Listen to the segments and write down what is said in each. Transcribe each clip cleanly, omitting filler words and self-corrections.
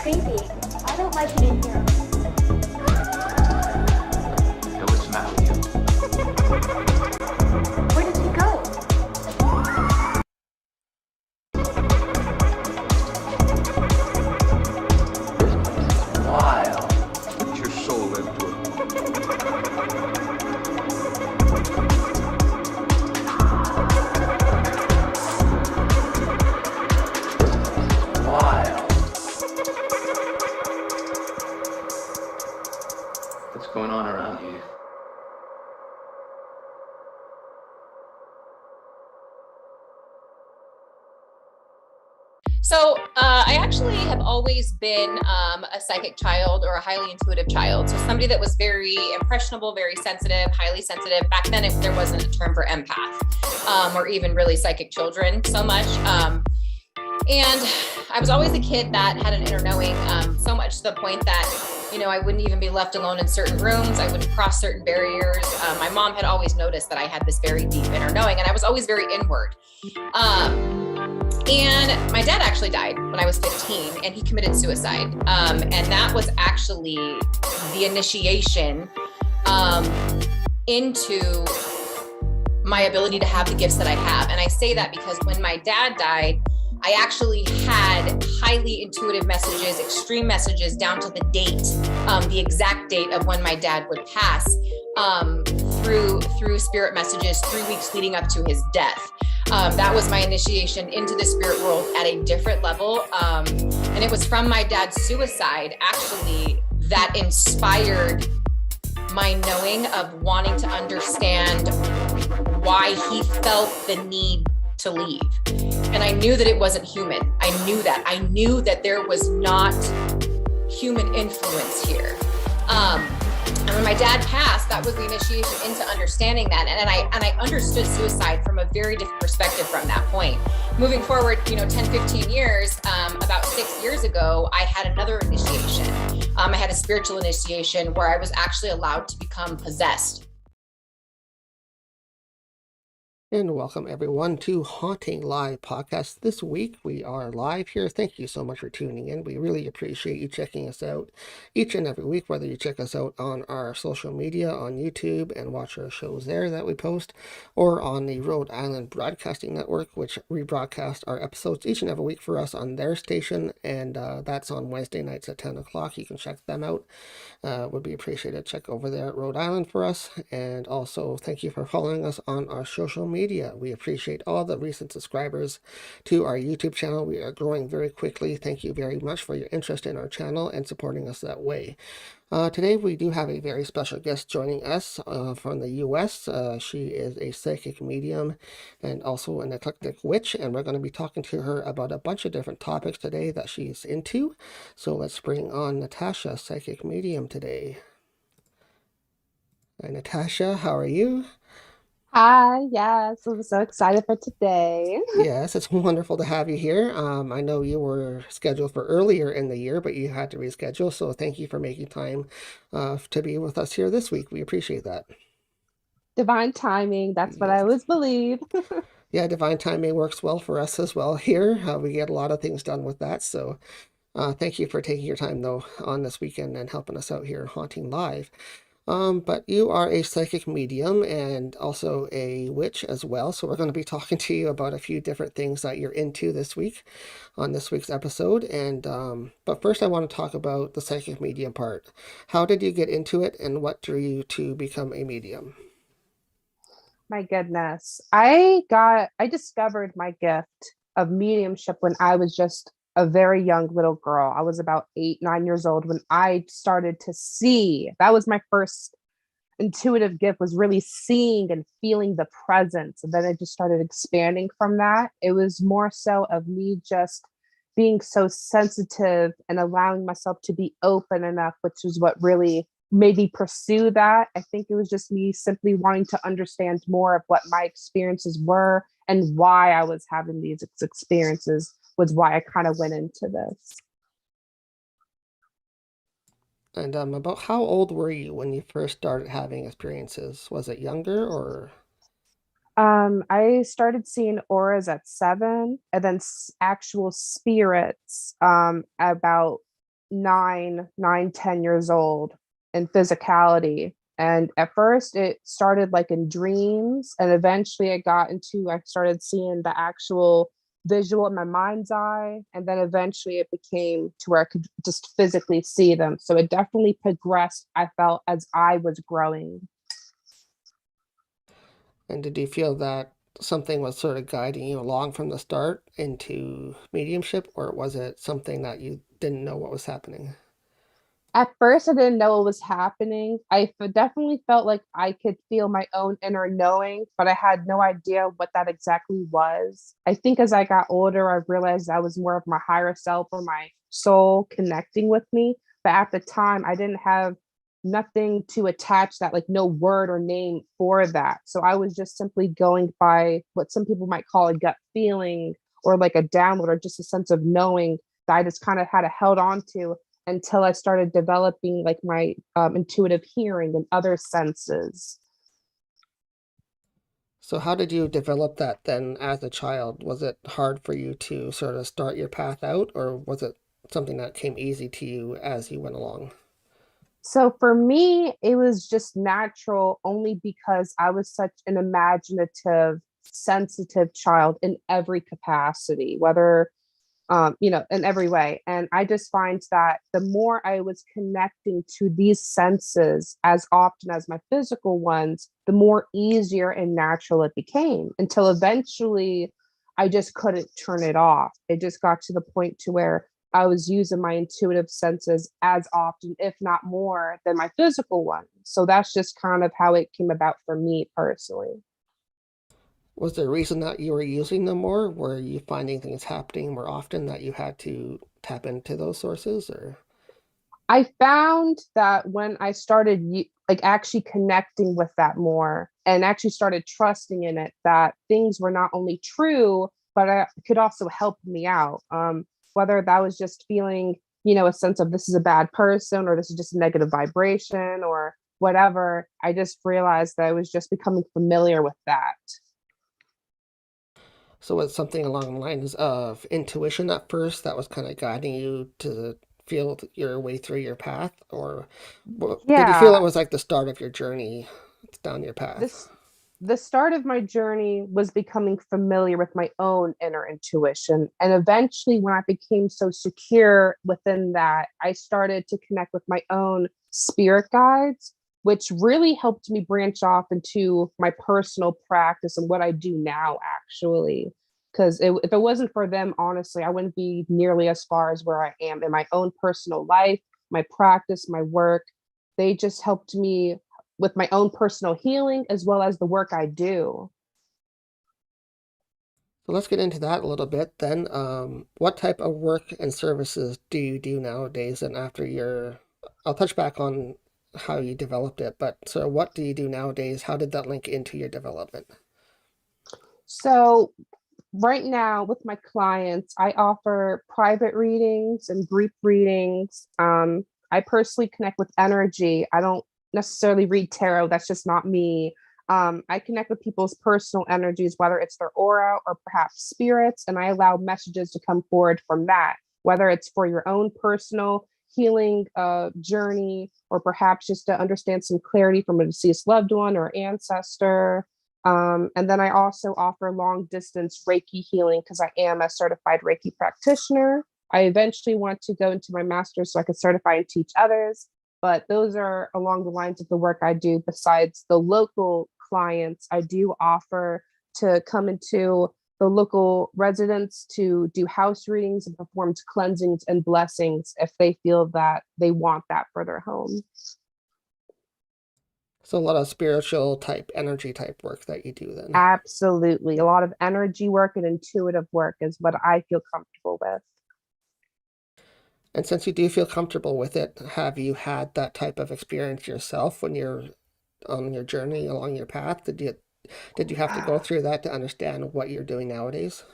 creepy. I don't like it in here. Yo, what's the matter with you? Where did he go? Wild. Put your soul into it. Wild. What's going on around here? So I actually have always been a psychic child or a highly intuitive child. So somebody that was very impressionable, very sensitive, highly sensitive. Back then, if there wasn't a term for empath or even really psychic children so much. And I was always a kid that had an inner knowing, so much to the point that, you know, I wouldn't even be left alone in certain rooms. I wouldn't cross certain barriers. My mom had always noticed that I had this very deep inner knowing, and I was always very inward. And my dad actually died when I was 15, and he committed suicide. And that was actually the initiation into my ability to have the gifts that I have. And I say that because when my dad died, I actually had highly intuitive messages, extreme messages down to the date, the exact date of when my dad would pass, through spirit messages 3 weeks leading up to his death. That was my initiation into the spirit world at a different level. And it was from my dad's suicide, actually, that inspired my knowing of wanting to understand why he felt the need to leave. And I knew that it wasn't human. I knew that there was not human influence here. And when my dad passed, that was the initiation into understanding that. And I understood suicide from a very different perspective from that point. Moving forward, 10, 15 years, about 6 years ago, I had another initiation. I had a spiritual initiation where I was actually allowed to become possessed. And welcome everyone to Haunting Live Podcast. This week we are live here. Thank you so much for tuning in. We really appreciate you checking us out each and every week, whether you check us out on our social media, on YouTube, and watch our shows there that we post, or on the Rhode Island Broadcasting Network, which rebroadcast our episodes each and every week for us on their station, and that's on Wednesday nights at 10 o'clock. You can check them out. Would be appreciated. Check over there at Rhode Island for us. And also thank you for following us on our social media. We appreciate all the recent subscribers to our YouTube channel. We are growing very quickly. Thank you very much for your interest in our channel and supporting us that way. Today we do have a very special guest joining us from the US. She is a psychic medium and also an eclectic witch, and we're going to be talking to her about a bunch of different topics today that she's into. So let's bring on Natasha, psychic medium, today. Hi Natasha, how are you? Hi, yes, I'm so excited for today. Yes, it's wonderful to have you here. I know you were scheduled for earlier in the year, but you had to reschedule, so thank you for making time to be with us here this week. We appreciate that. Divine timing, that's what I Yes. always believe. Yeah, divine timing works well for us as well here. We get a lot of things done with that, so thank you for taking your time, though, on this weekend and helping us out here at Haunting Live. But you are a psychic medium and also a witch as well. So we're going to be talking to you about a few different things that you're into this week on this week's episode. And but first I want to talk about the psychic medium part. How did you get into it and what drew you to become a medium? My goodness. I discovered my gift of mediumship when I was just a very young little girl. I was about 8, 9 years old when I started to see. That was my first intuitive gift, was really seeing and feeling the presence. And then it just started expanding from that. It was more so of me just being so sensitive and allowing myself to be open enough, which is what really made me pursue that. I think it was just me simply wanting to understand more of what my experiences were and why I was having these experiences was why I kind of went into this. And about how old were you when you first started having experiences? Was it younger or? I started seeing auras at 7, and then actual spirits about 10 years old in physicality. And at first it started like in dreams, and eventually I started seeing the actual visual in my mind's eye, and then eventually it became to where I could just physically see them. So it definitely progressed, I felt, as I was growing. And did you feel that something was sort of guiding you along from the start into mediumship, or was it something that you didn't know what was happening? At first, I didn't know what was happening. Definitely felt like I could feel my own inner knowing, but I had no idea what that exactly was. I think as I got older, I realized that was more of my higher self or my soul connecting with me. But at the time, I didn't have nothing to attach that, like no word or name for that. So I was just simply going by what some people might call a gut feeling, or like a download, or just a sense of knowing that I just kind of had held on to until I started developing like my intuitive hearing and other senses. So how did you develop that then as a child? Was it hard for you to sort of start your path out, or was it something that came easy to you as you went along? So for me, it was just natural only because I was such an imaginative, sensitive child in every capacity, whether in every way. And I just find that the more I was connecting to these senses as often as my physical ones, the more easier and natural it became, until eventually I just couldn't turn it off. It just got to the point to where I was using my intuitive senses as often, if not more, than my physical ones. So that's just kind of how it came about for me personally. Was there a reason that you were using them more? Were you finding things happening more often that you had to tap into those sources, or? I found that when I started like actually connecting with that more and actually started trusting in it, that things were not only true, but could also help me out. Whether that was just feeling, a sense of this is a bad person, or this is just a negative vibration, or whatever, I just realized that I was just becoming familiar with that. So it's something along the lines of intuition at first that was kind of guiding you to feel your way through your path, or did you feel it Yeah, was like the start of your journey down your path? this the start of my journey was becoming familiar with my own inner intuition. And eventually, when I became so secure within that, I started to connect with my own spirit guides, which really helped me branch off into my personal practice and what I do now, actually. Because if it wasn't for them, honestly, I wouldn't be nearly as far as where I am in my own personal life, my practice, my work. They just helped me with my own personal healing as well as the work I do. So let's get into that a little bit then. What type of work and services do you do nowadays? And I'll touch back on how you developed it, but so what do you do nowadays? How did that link into your development? So, right now with my clients, I offer private readings and group readings. I personally connect with energy. I don't necessarily read tarot, that's just not me. I connect with people's personal energies, whether it's their aura or perhaps spirits, and I allow messages to come forward from that, whether it's for your own personal healing journey, or perhaps just to understand some clarity from a deceased loved one or ancestor. And then I also offer long distance Reiki healing because I am a certified Reiki practitioner. I eventually want to go into my master's so I can certify and teach others. But those are along the lines of the work I do. Besides the local clients, I do offer to come into the local residents to do house readings and perform cleansings and blessings if they feel that they want that for their home. So a lot of spiritual type, energy type work that you do then. Absolutely. A lot of energy work and intuitive work is what I feel comfortable with. And since you do feel comfortable with it, have you had that type of experience yourself when you're on your journey along your path? Did you have to go through that to understand what you're doing nowadays?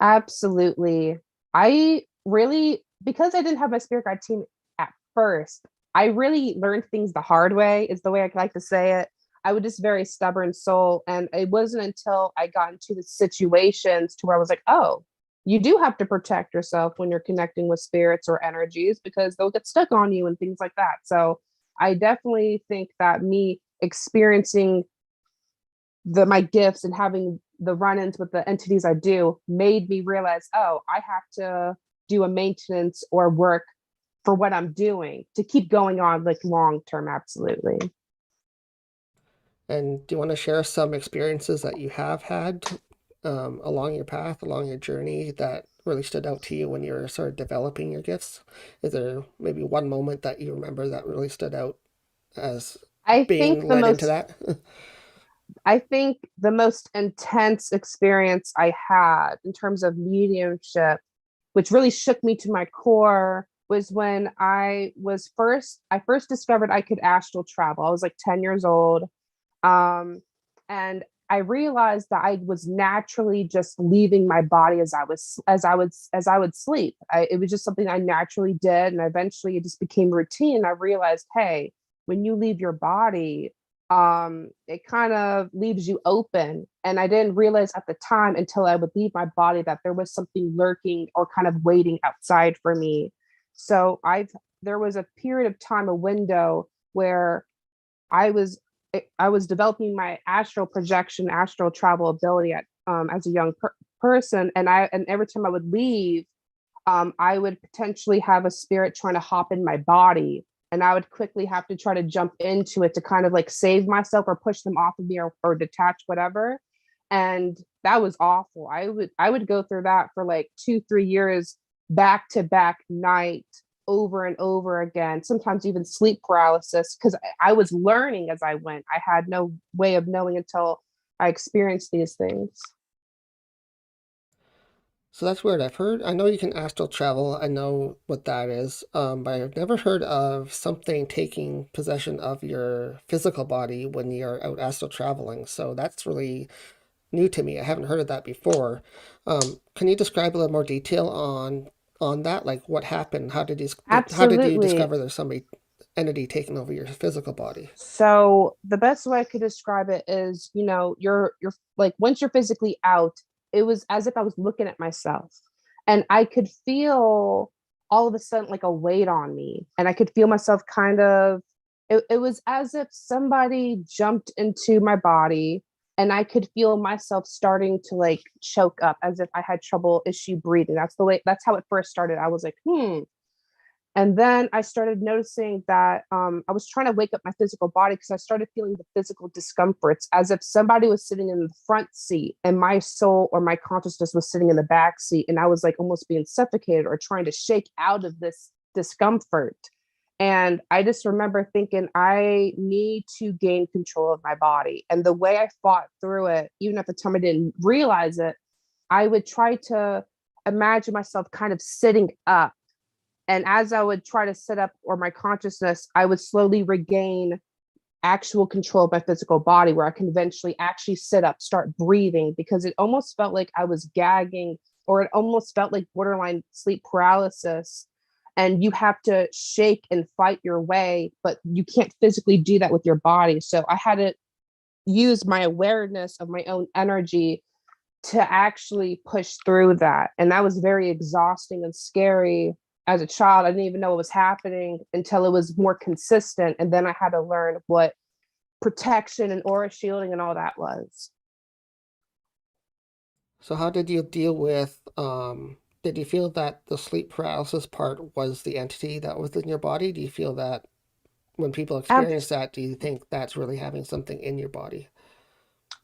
Absolutely. I really, because I didn't have my spirit guide team at first, I really learned things the hard way, is the way I like to say it. I was just very stubborn soul. And it wasn't until I got into the situations to where I was like, oh, you do have to protect yourself when you're connecting with spirits or energies, because they'll get stuck on you and things like that. So I definitely think that me experiencing my gifts and having the run-ins with the entities I do made me realize, oh, I have to do a maintenance or work for what I'm doing to keep going on like long term. Absolutely. And do you want to share some experiences that you have had along your path, along your journey, that really stood out to you when you were sort of developing your gifts? Is there maybe one moment that you remember that really stood out as I being think the led into most that? I think the most intense experience I had in terms of mediumship, which really shook me to my core, was when I first discovered I could astral travel. I was like 10 years old. And I realized that I was naturally just leaving my body as I would sleep. It was just something I naturally did, and eventually it just became routine. I realized, hey, when you leave your body, it kind of leaves you open. And I didn't realize at the time until I would leave my body that there was something lurking or kind of waiting outside for me. So there was a period of time, a window where I was developing my astral projection, astral travel ability as a young person, and every time I would leave, I would potentially have a spirit trying to hop in my body, and I would quickly have to try to jump into it to kind of like save myself or push them off of me or detach whatever. And that was awful. I would go through that for like 2-3 years, back to back night, over and over again, sometimes even sleep paralysis, because I was learning as I went. I had no way of knowing until I experienced these things. So that's weird. I know you can astral travel. I know what that is. But I've never heard of something taking possession of your physical body when you're out astral traveling. So that's really new to me. I haven't heard of that before. Can you describe a little more detail on that? Like what happened? How did you Absolutely. discover there's somebody entity taking over your physical body? So the best way I could describe it is, you're like, once you're physically out, it was as if I was looking at myself, and I could feel all of a sudden like a weight on me, and I could feel myself kind of, it was as if somebody jumped into my body, and I could feel myself starting to like choke up as if I had issue breathing. That's how it first started. I was like, And then I started noticing that I was trying to wake up my physical body because I started feeling the physical discomforts as if somebody was sitting in the front seat and my soul or my consciousness was sitting in the back seat. And I was like almost being suffocated or trying to shake out of this discomfort. And I just remember thinking, I need to gain control of my body. And the way I fought through it, even at the time I didn't realize it, I would try to imagine myself kind of sitting up. And as I would try to sit up, or my consciousness, I would slowly regain actual control of my physical body, where I can eventually actually sit up, start breathing, because it almost felt like I was gagging, or it almost felt like borderline sleep paralysis. And you have to shake and fight your way, but you can't physically do that with your body. So I had to use my awareness of my own energy to actually push through that. And that was very exhausting and scary. As a child, I didn't even know what was happening until it was more consistent. And then I had to learn what protection and aura shielding and all that was. So how did you deal with, did you feel that the sleep paralysis part was the entity that was in your body? Do you feel that when people experience that, do you think that's really having something in your body?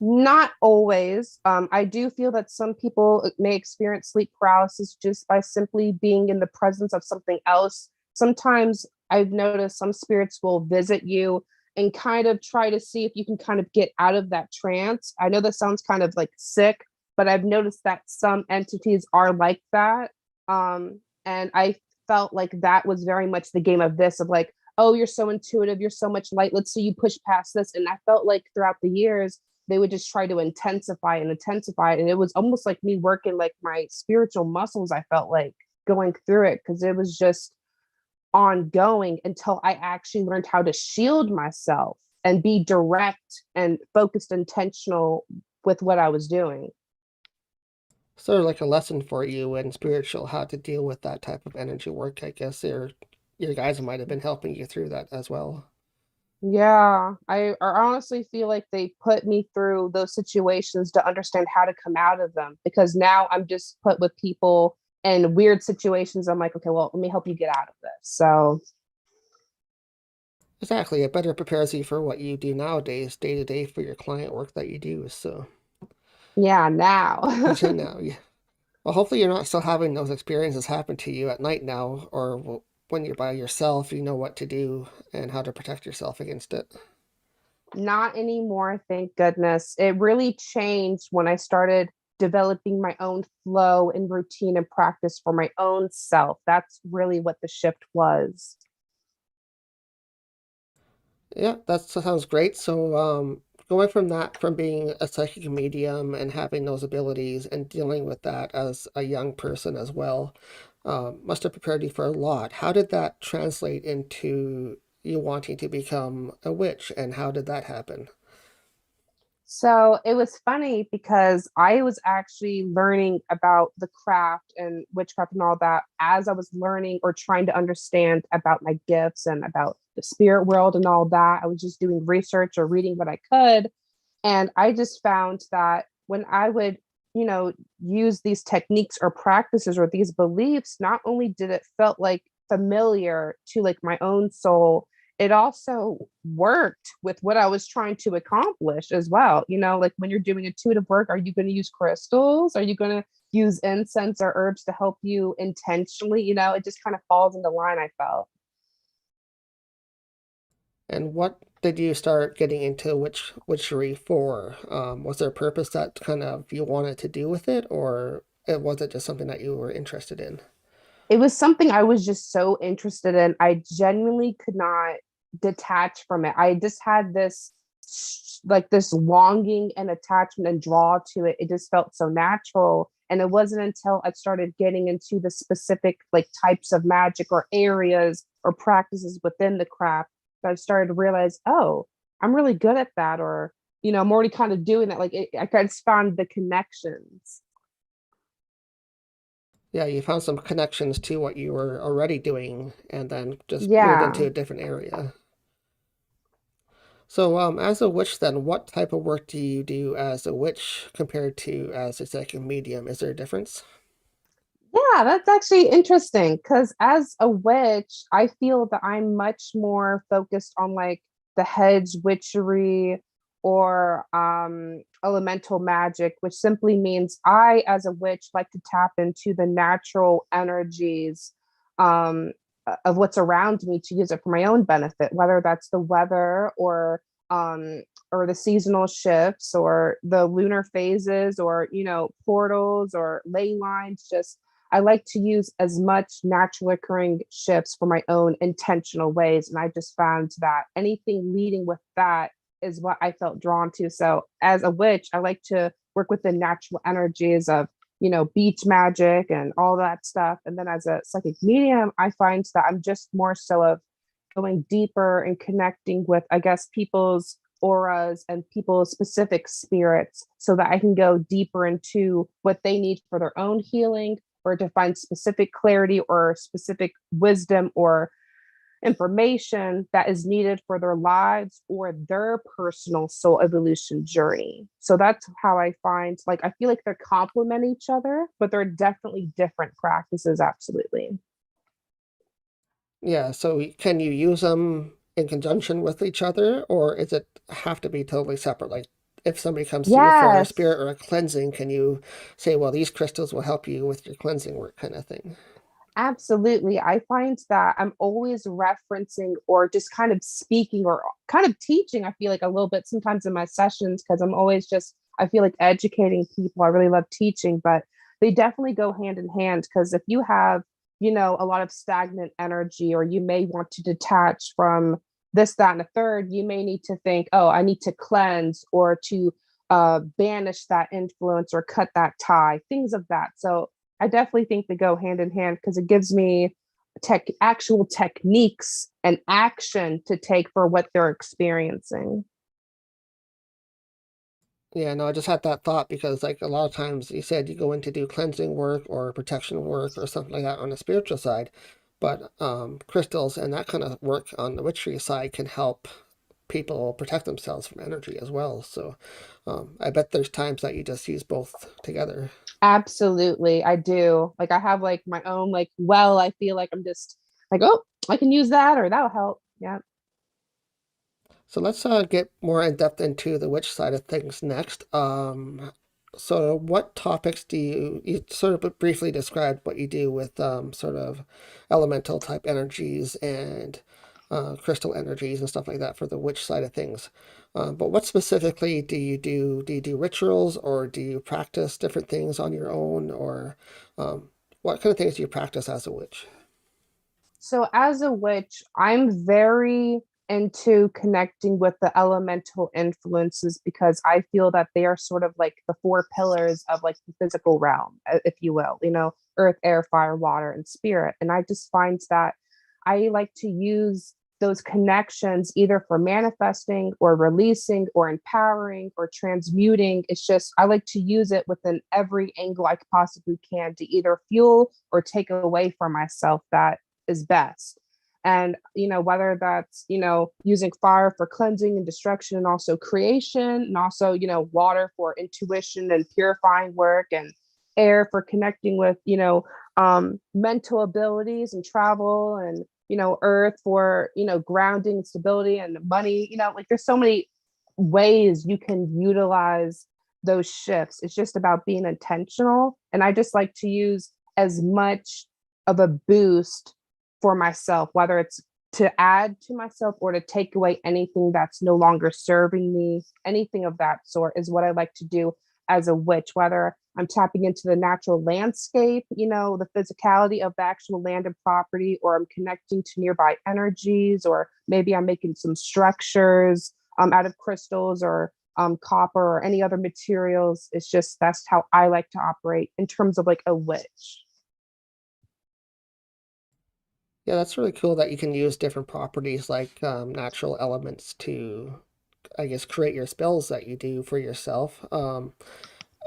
Not always. I do feel that some people may experience sleep paralysis just by simply being in the presence of something else. Sometimes I've noticed some spirits will visit you and kind of try to see if you can kind of get out of that trance. I know that sounds kind of like sick, but I've noticed that some entities are like that. And I felt like that was very much the game of this, of like, oh, you're so intuitive, you're so much light, let's see you push past this. And I felt like throughout the years, they would just try to intensify and intensify it. And it was almost like me working like my spiritual muscles, I felt like, going through it, because it was just ongoing until I actually learned how to shield myself and be direct and focused, intentional with what I was doing. sort of like a lesson for you in spiritual how to deal with that type of energy work. I guess your guys might have been helping you through that as well. Yeah, I honestly feel like they put me through those situations to understand how to come out of them, because now I'm just put with people in weird situations. I'm like, okay, well, let me help you get out of this. So Exactly. It better prepares you for what you do nowadays, day to day, for your client work that you do. So yeah, now. now, yeah. Well, hopefully you're not still having those experiences happen to you at night now, or when you're by yourself, you know what to do and how to protect yourself against it. Not anymore, thank goodness. It really changed when I started developing my own flow and routine and practice for my own self. That's really what the shift was. Yeah, that sounds great. So, going from that, from being a psychic medium and having those abilities and dealing with that as a young person as well, must have prepared you for a lot. How did that translate into you wanting to become a witch, and how did that happen? So it was funny because I was actually learning about the craft and witchcraft and all that as I was learning or trying to understand about my gifts and about the spirit world and all that. I was just doing research or reading what I could. And I just found that when I would, use these techniques or practices or these beliefs, not only did it felt like familiar to like my own soul, it also worked with what I was trying to accomplish as well. Like when you're doing intuitive work, are you going to use crystals? Are you going to use incense or herbs to help you intentionally? It just kind of falls into line, I felt. And what did you start getting into witchery for? Was there a purpose that kind of you wanted to do with it, or was it just something that you were interested in? It was something I was just so interested in. I genuinely could not detach from it. I just had this like this longing and attachment and draw to it. It just felt so natural. And it wasn't until I started getting into the specific like types of magic or areas or practices within the craft that I started to realize, oh, I'm really good at that. Or, I'm already kind of doing that. Like I kind of found the connections. Yeah, you found some connections to what you were already doing and then just moved Yeah. into a different area. So, as a witch, then, what type of work do you do as a witch compared to as a psychic medium? Is there a difference? Yeah, that's actually interesting because as a witch, I feel that I'm much more focused on like the hedge witchery or elemental magic, which simply means I, as a witch, like to tap into the natural energies um, of what's around me to use it for my own benefit, whether that's the weather um, or the seasonal shifts or the lunar phases or portals or ley lines. Just I like to use as much natural occurring shifts for my own intentional ways. And I just found that anything leading with that is what I felt drawn to. So as a witch, I like to work with the natural energies of, beach magic and all that stuff. And then as a psychic medium, I find that I'm just more so of going deeper and connecting with, I guess, people's auras and people's specific spirits so that I can go deeper into what they need for their own healing or to find specific clarity or specific wisdom or information that is needed for their lives or their personal soul evolution journey. So that's how I find, like, I feel like they're complement each other, but they're definitely different practices. Absolutely. Yeah, so can you use them in conjunction with each other, or is it have to be totally separate? Like, if somebody comes to you for a Yes. spirit or a cleansing, can you say, well, these crystals will help you with your cleansing work, kind of thing? Absolutely. I find that I'm always referencing or just kind of speaking or kind of teaching, I feel like a little bit sometimes in my sessions, because I'm always just, I feel like educating people. I really love teaching, but they definitely go hand in hand. Because if you have, a lot of stagnant energy, or you may want to detach from this, that, and a third, you may need to think, oh, I need to cleanse or to banish that influence or cut that tie, things of that. So I definitely think they go hand in hand because it gives me actual techniques and action to take for what they're experiencing. Yeah, no, I just had that thought because, like, a lot of times you said you go in to do cleansing work or protection work or something like that on the spiritual side, but crystals and that kind of work on the witchery side can help people protect themselves from energy as well. So I bet there's times that you just use both together. Absolutely, I do. Like I have like my own like well, I feel like I'm just like, oh, I can use that or that'll help. Yeah. So let's get more in depth into the witch side of things next. So what topics do you sort of briefly described what you do with sort of elemental type energies and crystal energies and stuff like that for the witch side of things. But what specifically do you do? Do you do rituals or do you practice different things on your own, or what kind of things do you practice as a witch? So as a witch, I'm very into connecting with the elemental influences because I feel that they are sort of like the four pillars of like the physical realm, if you will, earth, air, fire, water, and spirit. And I just find that I like to use those connections either for manifesting or releasing or empowering or transmuting. It's just, I like to use it within every angle I possibly can to either fuel or take away from myself that is best. And whether that's using fire for cleansing and destruction and also creation, and also water for intuition and purifying work, and air for connecting with mental abilities and travel, and earth for grounding and stability and money. Like there's so many ways you can utilize those shifts. It's just about being intentional, and I just like to use as much of a boost for myself, whether it's to add to myself or to take away anything that's no longer serving me. Anything of that sort is what I like to do as a witch, whether I'm tapping into the natural landscape, the physicality of the actual land and property, or I'm connecting to nearby energies, or maybe I'm making some structures out of crystals or copper or any other materials. It's just, that's how I like to operate in terms of like a witch. Yeah, that's really cool that you can use different properties like natural elements to, I guess, create your spells that you do for yourself.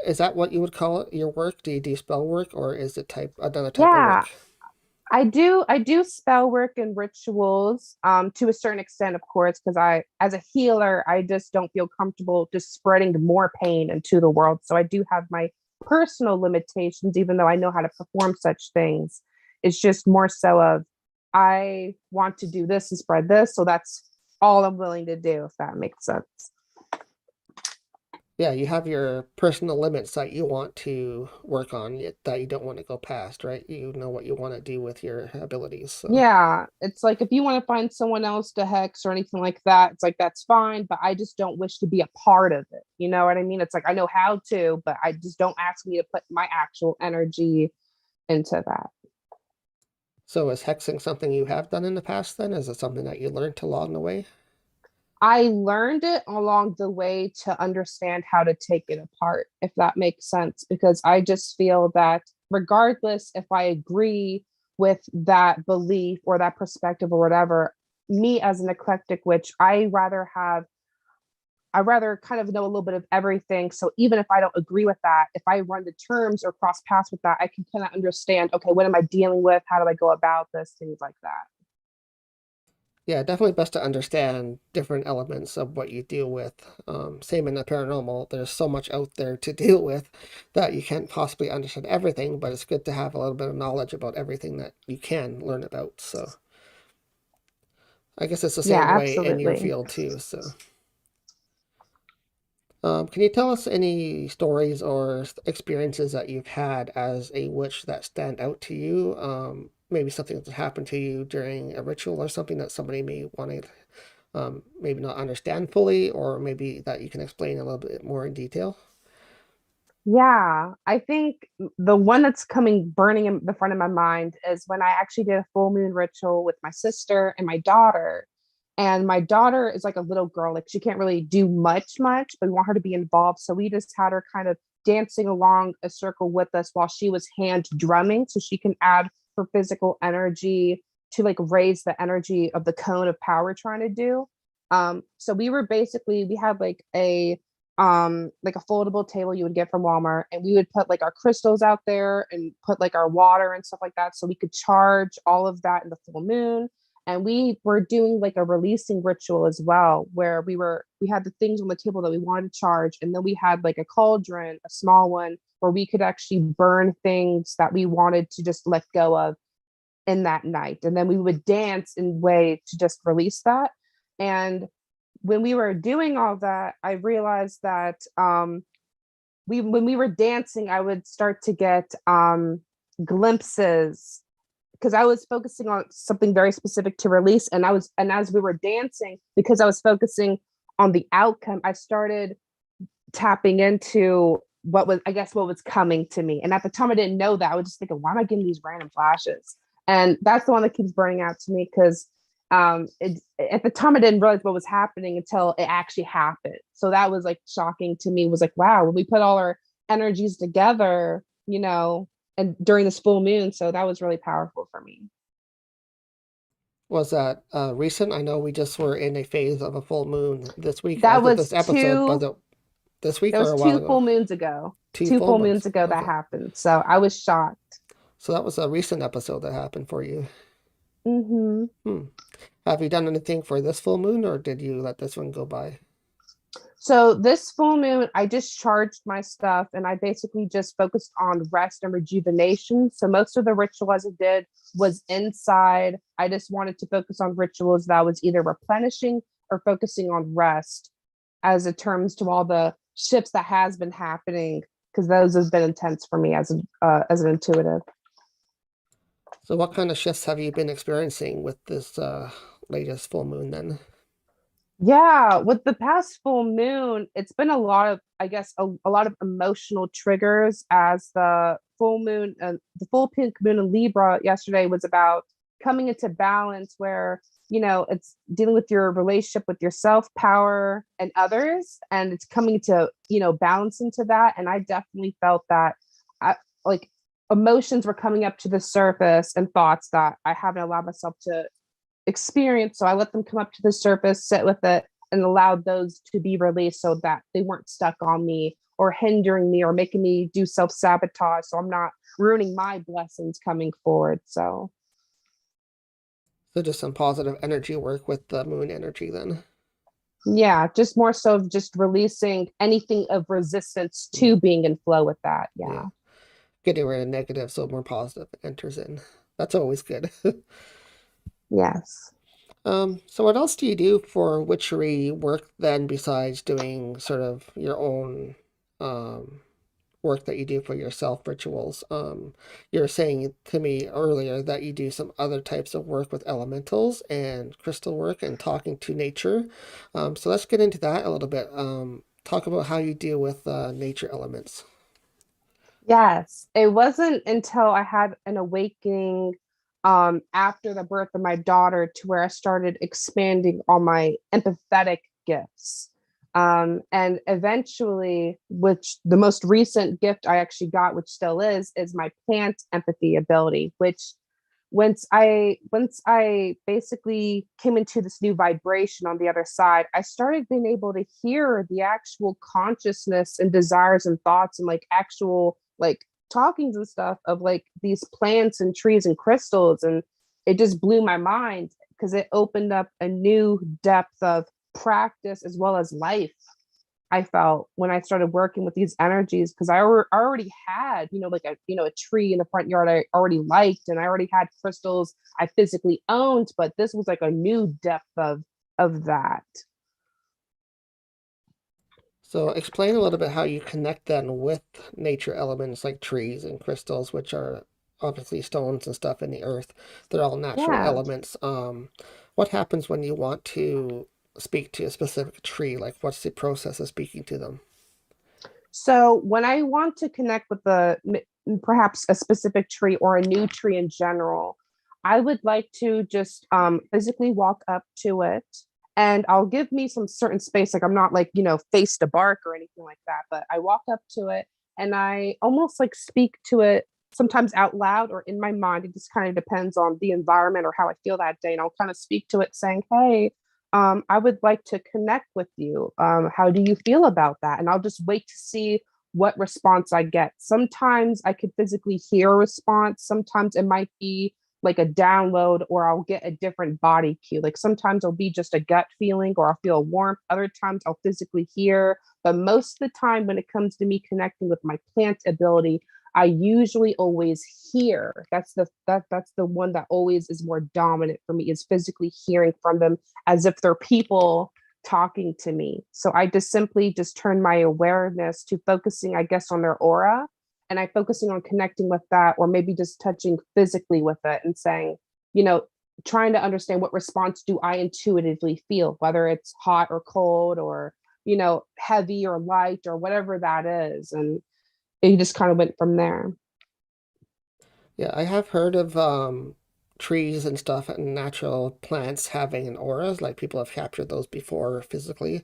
Is that what you would call it, your work? Do you do spell work, or is it another type of Yeah, work? I do spell work and rituals to a certain extent, of course, because I, as a healer, I just don't feel comfortable just spreading more pain into the world. So I do have my personal limitations, even though I know how to perform such things. It's just more so of, I want to do this and spread this, so that's all I'm willing to do, if that makes sense. Yeah, you have your personal limits that you want to work on, that you don't want to go past, right? You know what you want to do with your abilities. So Yeah, it's like if you want to find someone else to hex or anything like that, it's like that's fine, but I just don't wish to be a part of it. You know what I mean? It's like I know how to, but I just don't ask me to put my actual energy into that. So is hexing something you have done in the past then? Is it something that you learned along the way? I learned it along the way to understand how to take it apart, if that makes sense, because I just feel that regardless if I agree with that belief or that perspective or whatever, me as an eclectic witch, I rather kind of know a little bit of everything. So even if I don't agree with that, if I run the terms or cross paths with that, I can kind of understand, okay, what am I dealing with? How do I go about this? Things like that. Yeah, definitely best to understand different elements of what you deal with. Same in the paranormal, there's so much out there to deal with that you can't possibly understand everything, but it's good to have a little bit of knowledge about everything that you can learn about. So I guess it's the Yeah, same way in your absolutely. field too. So can you tell us any stories or experiences that you've had as a witch that stand out to you? Maybe something that's happened to you during a ritual or something that somebody may want to maybe not understand fully, or maybe that you can explain a little bit more in detail. Yeah, I think the one that's coming burning in the front of my mind is when I actually did a full moon ritual with my sister and my daughter. And my daughter is like a little girl, like she can't really do much, but we want her to be involved. So we just had her kind of dancing along a circle with us while she was hand drumming so she can add her physical energy to like raise the energy of the cone of power we're trying to do. So we had like a like a foldable table you would get from Walmart, and we would put like our crystals out there and put like our water and stuff like that so we could charge all of that in the full moon. And we were doing like a releasing ritual as well, where we had the things on the table that we wanted to charge, and then we had like a cauldron, a small one, where we could actually burn things that we wanted to just let go of in that night. And then we would dance in way to just release that. And when we were doing all that, I realized that when we were dancing, I would start to get glimpses, because I was focusing on something very specific to release. And as we were dancing, because I was focusing on the outcome, I started tapping into what was coming to me. And at the time I didn't know that. I was just thinking, why am I getting these random flashes? And that's the one that keeps burning out to me, because at the time I didn't realize what was happening until it actually happened. So that was like shocking to me. It was like, wow, when we put all our energies together, and during this full moon. So that was really powerful for me. Was that recent? I know we just were in a phase of a full moon this week. That was this episode, was it this week or a while ago? 2 full moons ago. Two full moons ago that happened. So I was shocked. So that was a recent episode that happened for you. Mm-hmm. Have you done anything for this full moon, or did you let this one go by? So this full moon, I just charged my stuff, and I basically just focused on rest and rejuvenation. So most of the rituals I did was inside. I just wanted to focus on rituals that was either replenishing or focusing on rest, as it terms to all the shifts that has been happening, because those have been intense for me as an intuitive. So what kind of shifts have you been experiencing with this latest full moon then? Yeah, with the past full moon, it's been a lot of, I guess, a lot of emotional triggers, as the full moon, the full pink moon in Libra yesterday was about coming into balance, where, it's dealing with your relationship with yourself, power, and others. And it's coming to, balance into that. And I definitely felt that emotions were coming up to the surface, and thoughts that I haven't allowed myself to experience. So I let them come up to the surface, sit with it, and allowed those to be released, so that they weren't stuck on me or hindering me or making me do self-sabotage. So I'm not ruining my blessings coming forward. So just some positive energy work with the moon energy then. Yeah, just more so of just releasing anything of resistance to being in flow with that. Yeah. Getting rid of negative so more positive enters in. That's always good. Yes. So what else do you do for witchery work then, besides doing sort of your own work that you do for yourself rituals? You were saying to me earlier that you do some other types of work with elementals and crystal work and talking to nature. So let's get into that a little bit. Talk about how you deal with nature elements. Yes. It wasn't until I had an awakening after the birth of my daughter, to where I started expanding on my empathetic gifts. And eventually, which the most recent gift I actually got, which still is my plant empathy ability, which once I basically came into this new vibration on the other side, I started being able to hear the actual consciousness and desires and thoughts, and like actual like talkings and stuff of like these plants and trees and crystals. And it just blew my mind, because it opened up a new depth of practice as well as life, I felt, when I started working with these energies. Because I already had, a tree in the front yard I already liked, and I already had crystals I physically owned, but this was like a new depth of that. So explain a little bit how you connect then with nature elements like trees and crystals, which are obviously stones and stuff in the earth. They're all natural elements. What happens when you want to speak to a specific tree? Like, what's the process of speaking to them? So when I want to connect with perhaps a specific tree or a new tree in general, I would like to just physically walk up to it, and I'll give me some certain space. Like, I'm not like, face to bark or anything like that, but I walk up to it and I almost like speak to it, sometimes out loud or in my mind. It just kind of depends on the environment or how I feel that day. And I'll kind of speak to it saying, hey, I would like to connect with you. How do you feel about that? And I'll just wait to see what response I get. Sometimes I could physically hear a response. Sometimes it might be like a download, or I'll get a different body cue. Like sometimes it'll be just a gut feeling, or I'll feel warmth. Other times I'll physically hear. But most of the time, when it comes to me connecting with my plant ability, I usually always hear. That's the one that always is more dominant for me, is physically hearing from them as if they're people talking to me. So I just simply just turn my awareness to focusing, I guess, on their aura, and I focusing on connecting with that, or maybe just touching physically with it and saying, you know, trying to understand what response do I intuitively feel, whether it's hot or cold, or, you know, heavy or light, or whatever that is. And it just kind of went from there. Yeah, I have heard of trees and stuff and natural plants having an aura. Like people have captured those before physically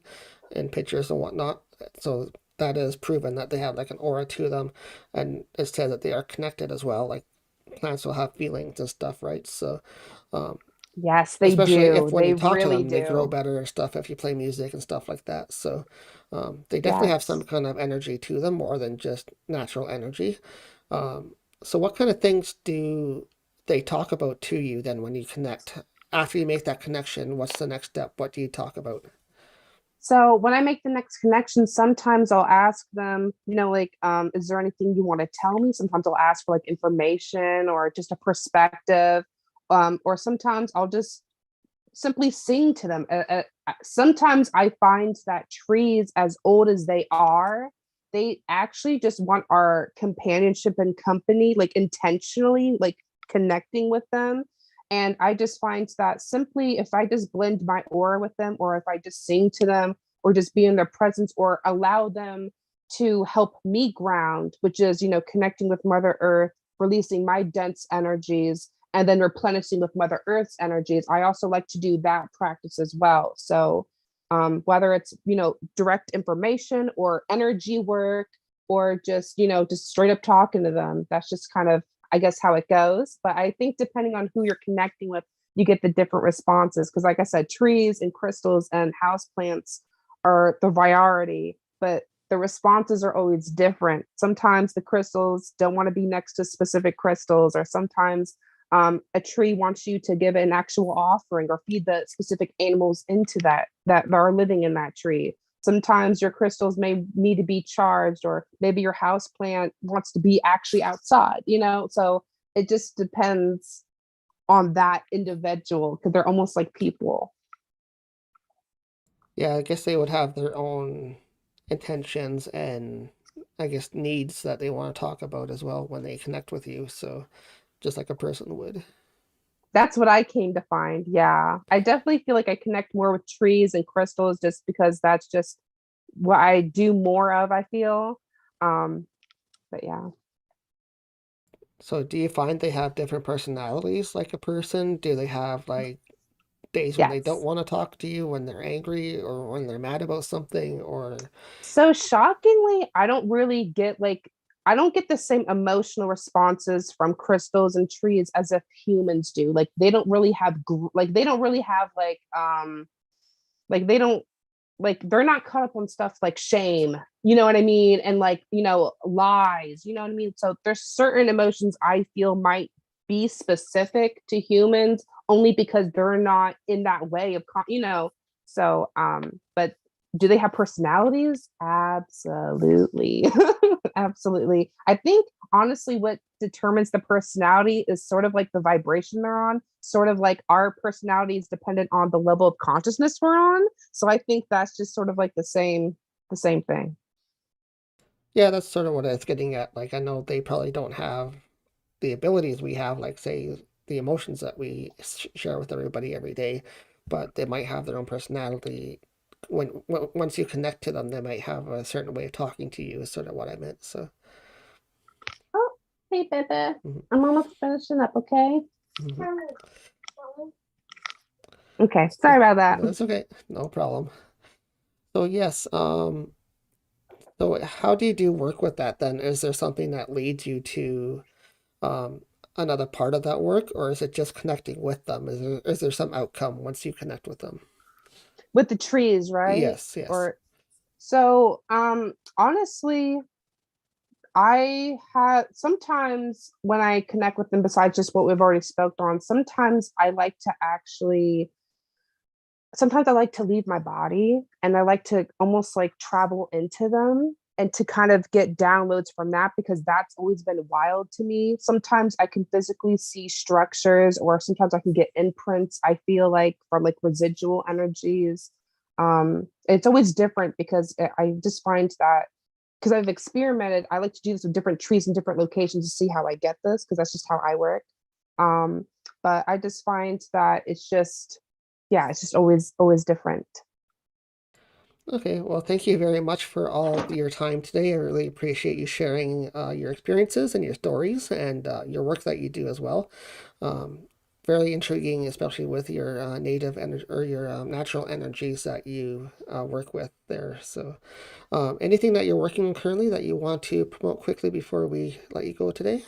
in pictures and whatnot. So that is proven that they have like an aura to them, and it said that they are connected as well. Like plants will have feelings and stuff, right? So Yes, they especially do. if when They you talk to really them, they grow do. better and stuff if you play music and stuff like that. So they definitely have some Yes. kind of energy to them more than just natural energy. Um, so what kind of things do they talk about to you then when you connect? After you make that connection, what's the next step? What do you talk about? So when I make the next connection, sometimes I'll ask them, you know, like, is there anything you want to tell me? Sometimes I'll ask for like information or just a perspective. Or sometimes I'll just simply sing to them. Sometimes I find that trees, as old as they are, they actually just want our companionship and company, like intentionally, like connecting with them. And I just find that simply if I just blend my aura with them, or if I just sing to them, or just be in their presence, or allow them to help me ground, which is, you know, connecting with Mother Earth, releasing my dense energies, and then replenishing with Mother Earth's energies. I also like to do that practice as well. So whether it's, you know, direct information or energy work, or just, you know, just straight up talking to them, that's just kind of, I guess, how it goes. But I think depending on who you're connecting with, you get the different responses. Because like I said, trees and crystals and house plants are the variety, but the responses are always different. Sometimes the crystals don't want to be next to specific crystals, or sometimes a tree wants you to give an actual offering or feed the specific animals into that are living in that tree. Sometimes your crystals may need to be charged, or maybe your house plant wants to be actually outside, you know? So it just depends on that individual, because they're almost like people. Yeah, I guess they would have their own intentions and I guess needs that they want to talk about as well when they connect with you. So just like a person would. That's what I came to find. Yeah. I definitely feel like I connect more with trees and crystals, just because that's just what I do more of, I feel. Um, but yeah. So do you find they have different personalities like a person? Do they have like days when they don't Yes. want to talk to you, when they're angry or when they're mad about something or So shockingly, I don't get the same emotional responses from crystals and trees as if humans do. Like they don't really have they don't really have like they don't like they're not caught up on stuff like shame, you know what I mean? And like, you know, lies, you know what I mean? So there's certain emotions I feel might be specific to humans, only because they're not in that way of, you know. So, but do they have personalities? Absolutely. Absolutely. I think honestly, what determines the personality is sort of like the vibration they're on, sort of like our personality is dependent on the level of consciousness we're on. So I think that's just sort of like the same thing. yeah, that's sort of what I was getting at. Like I know they probably don't have the abilities we have, like say the emotions that we share with everybody every day, but they might have their own personality. Once you connect to them, they might have a certain way of talking to you. Is sort of what I meant. So, Oh, hey, baby. mhm, I'm almost finishing up, okay? mhm. Okay, Yeah, sorry about that. no, that's okay, no problem. So yes, so how do you do work with that then? Is there something that leads you to um, another part of that work, or is it just connecting with them? Is there some outcome once you connect with them? with the trees, right? Yes, yes. Or so honestly, I have sometimes when I connect with them, besides just what we've already spoke on, sometimes I like to leave my body and I like to almost like travel into them and to kind of get downloads from that because that's always been wild to me. Sometimes I can physically see structures or sometimes I can get imprints, I feel like from like residual energies. It's always different because I just find that because I've experimented, I like to do this with different trees in different locations to see how I get this because that's just how I work. Um, but I just find that it's just always different. Okay, well, thank you very much for all of your time today. I really appreciate you sharing your experiences and your stories and your work that you do as well. Um, Very intriguing, especially with your native energy or your natural energies that you work with there. So, anything that you're working on currently that you want to promote quickly before we let you go today?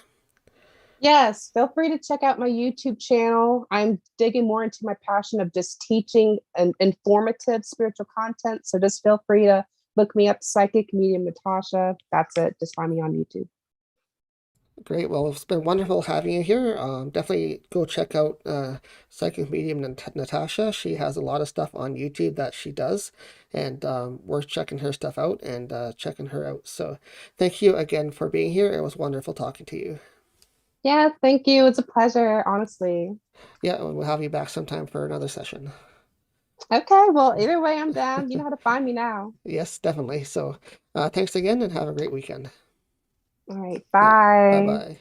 Yes, feel free to check out my YouTube channel. I'm digging more into my passion of just teaching and informative spiritual content. So just feel free to look me up, Psychic Medium Natasha. That's it. Just find me on YouTube. Great. Well, it's been wonderful having you here. Definitely go check out Psychic Medium Natasha. She has a lot of stuff on YouTube that she does, and worth checking her stuff out and checking her out. So, thank you again for being here. It was wonderful talking to you. Yeah, thank you. It's a pleasure, honestly. Yeah, we'll have you back sometime for another session. Okay, well, either way, I'm down. You know how to find me now. Yes, definitely. So, thanks again and have a great weekend. All right, Yeah, bye bye. bye.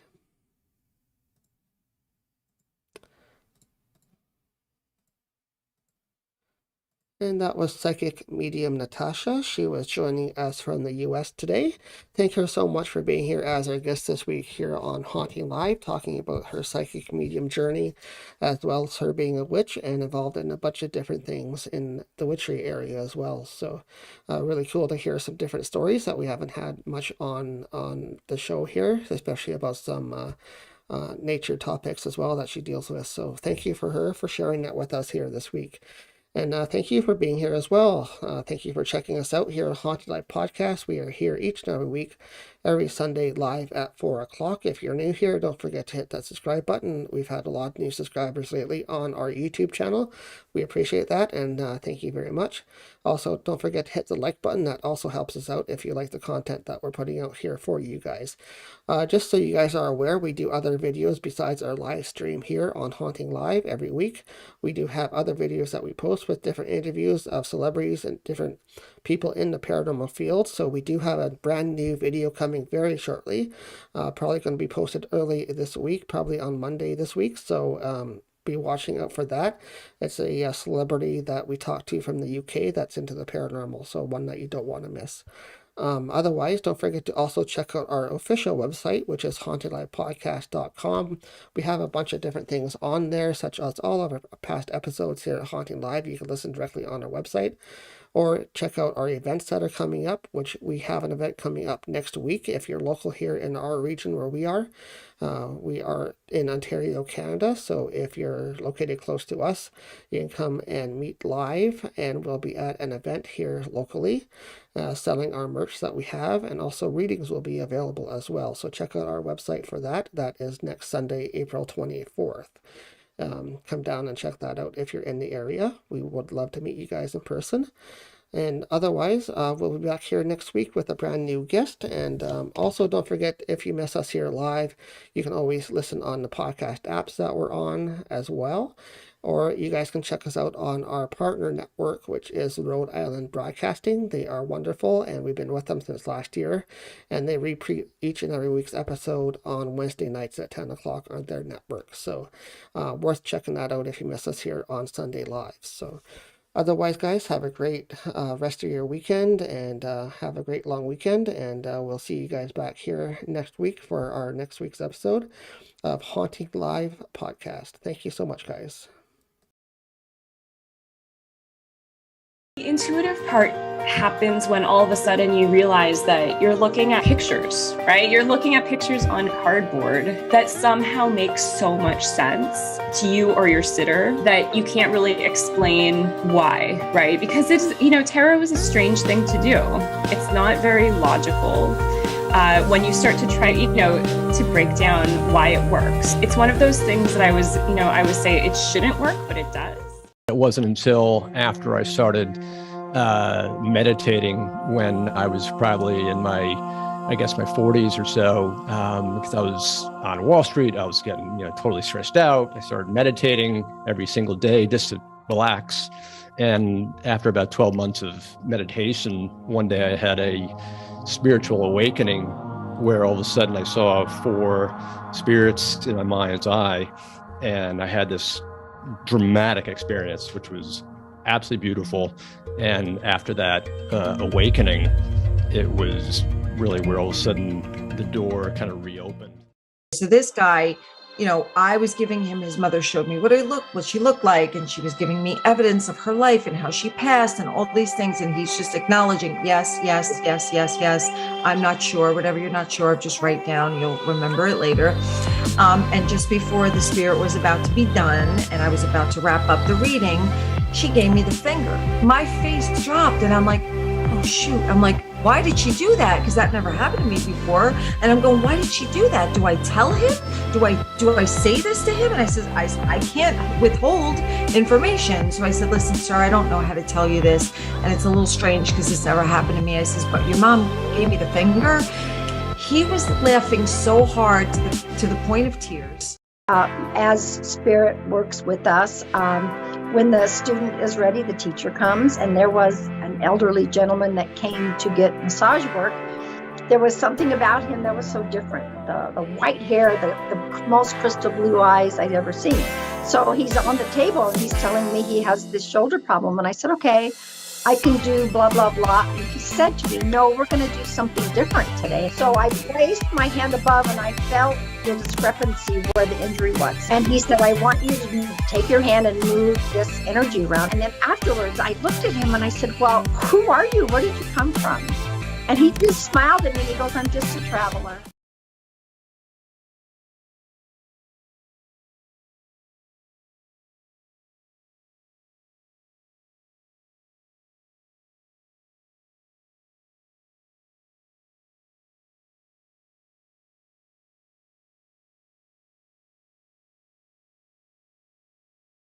And that was Psychic Medium Natasha. She was joining us from the US today. Thank her so much for being here as our guest this week here on Haunting Live, talking about her psychic medium journey, as well as her being a witch and involved in a bunch of different things in the witchery area as well. So, really cool to hear some different stories that we haven't had much on the show here, especially about some nature topics as well that she deals with. So, thank you for her for sharing that with us here this week. And thank you for being here as well. Thank you for checking us out here at Haunted Live Podcast. We are here each and every week, every Sunday live at 4 o'clock. If you're new here, don't forget to hit that subscribe button. We've had a lot of new subscribers lately on our YouTube channel. We appreciate that, and thank you very much. Also, don't forget to hit the like button. That also helps us out if you like the content that we're putting out here for you guys. Just so you guys are aware, we do other videos besides our live stream here on Haunting Live every week. We do have other videos that we post with different interviews of celebrities and different people in the paranormal field. So we do have a brand new video coming very shortly. Probably going to be posted early this week, probably on Monday this week. So be watching out for that. It's a celebrity that we talked to from the UK that's into the paranormal, so one that you don't want to miss. Otherwise, don't forget to also check out our official website, which is HauntedLivePodcast.com. We have a bunch of different things on there, such as all of our past episodes here at Haunting Live. You can listen directly on our website, or check out our events that are coming up, which we have an event coming up next week if you're local here in our region where we are. We are in Ontario, Canada, so if you're located close to us, you can come and meet live, and we'll be at an event here locally, selling our merch that we have, and also readings will be available as well. So check out our website for that. That is next Sunday, April 24th. Come down and check that out if you're in the area. We would love to meet you guys in person. And otherwise, we'll be back here next week with a brand new guest. And also, don't forget, if you miss us here live, you can always listen on the podcast apps that we're on as well. Or you guys can check us out on our partner network, which is Rhode Island Broadcasting. They are wonderful, and we've been with them since last year. And they repeat each and every week's episode on Wednesday nights at 10 o'clock on their network. So worth checking that out if you miss us here on Sunday Live. So otherwise, guys, have a great rest of your weekend, and have a great long weekend. And we'll see you guys back here next week for our next week's episode of Haunting Live Podcast. Thank you so much, guys. The intuitive part happens when all of a sudden you realize that you're looking at pictures, right? You're looking at pictures on cardboard that somehow make so much sense to you or your sitter that you can't really explain why, right? Because it's, tarot is a strange thing to do. It's not very logical. When you start to try, to break down why it works. It's one of those things that I would say it shouldn't work, but it does. It wasn't until after I started meditating when I was probably in my 40s or so, because I was on Wall Street. I was getting, totally stressed out. I started meditating every single day just to relax. And after about 12 months of meditation, one day I had a spiritual awakening where all of a sudden I saw 4 spirits in my mind's eye. And I had this dramatic experience, which was absolutely beautiful. And after that awakening, it was really where all of a sudden the door kind of reopened. So this guy, I was giving him, his mother showed me what she looked like, and she was giving me evidence of her life and how she passed and all these things. And he's just acknowledging, yes, I'm not sure, whatever you're not sure of, just write down, you'll remember it later. And just before the spirit was about to be done and I was about to wrap up the reading, she gave me the finger. My face dropped and I'm like, oh shoot. I'm like, why did she do that? Because that never happened to me before. And I'm going, why did she do that? Do I tell him? Do I say this to him? And I said, I can't withhold information. So I said, listen, sir, I don't know how to tell you this. And it's a little strange because this never happened to me. I says, but your mom gave me the finger. He was laughing so hard to the point of tears. As spirit works with us, when the student is ready, the teacher comes, and there was an elderly gentleman that came to get massage work. There was something about him that was so different. The white hair, the most crystal blue eyes I'd ever seen. So he's on the table and he's telling me he has this shoulder problem. And I said, okay, I can do blah, blah, blah. And he said to me, no, we're going to do something different today. So I placed my hand above and I felt the discrepancy where the injury was. And he said, I want you to take your hand and move this energy around. And then afterwards, I looked at him and I said, well, who are you? Where did you come from? And he just smiled at me and he goes, I'm just a traveler.